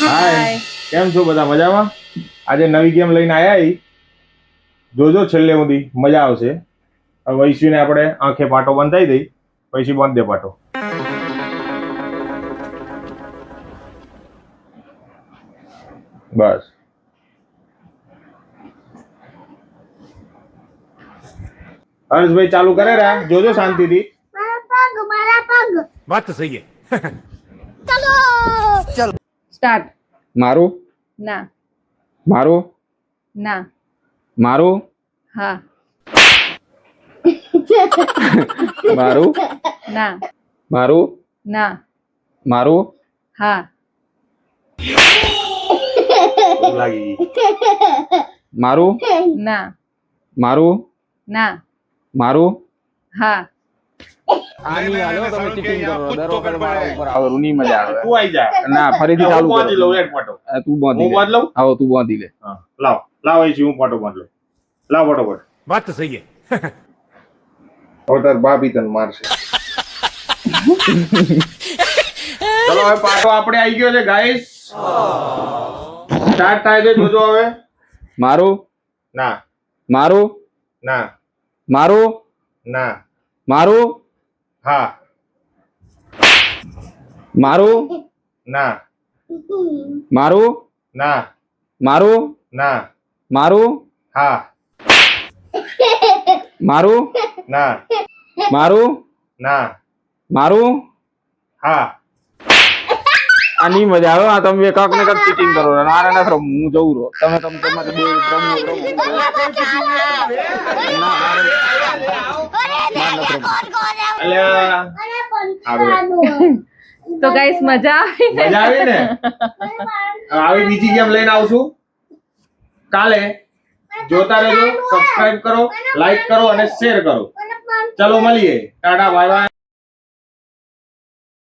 હાય, કેમ છો બધા? મજામાં? આજે નવી ગેમ લઈને આયા ઈ જોજો છેલ્લે સુધી મજા આવશે. હવે વૈશ્વીને આપણે આંખે પાટો બંધાઈ દઈ, પછી બંધ દે પાટો. બસ હર્ષભાઈ ચાલુ કરે રહ્યા, જોજો શાંતિથી. મારા પગ વાત તો સહી है ચલો ચલો સ્ટાર્ટ. મારું ના. મારું ના. મારું હા. મારું ના. મારું ના. મારું હા. લાગી મારું ના. મારું ના. મારું હા. આની હાલો તમે ચીટિંગ કરો દર વખત મારા ઉપર આવે રૂની મજા આવે. તું આવી જા. ના ફરીથી ચાલુ બાંધી કરો. લઉં એક પાટો. તું બાંધી હું લે. બાંધ લઉં? આવો તું બાંધી લે. હા લાવ લાવ આવી હું પાટો બાંધ લઉં. લાવ ફટાફટ. बात तो सही है હવે તાર ભાભી તને મારશે. ચલો હવે પાટો આપણે આવી ગયો છે ગાઈસ. સ્ટાર્ટ થાય છે જોજો હવે. મારું ના મારું ના મારું ના મારું હા મારું ના મારું ના મારું ના મારું હા મારું ના મારું ના મારું હા. આની મજા આવે. આ તમે કાક ને કાક ચીટિંગ કરો છો. ના ના હું જઉં રહો. તમે તમારે બે રમવું ના અલ્યા તો ગાઈસ મજા આવી ને? મજા આવી ને? આવી બીજી ગેમ લઈને આવશું કાલે. જોતા રહેજો, સબસ્ક્રાઇબ કરો, લાઈક કરો અને શેર કરો. ચલો મળીએ. Tata bye bye.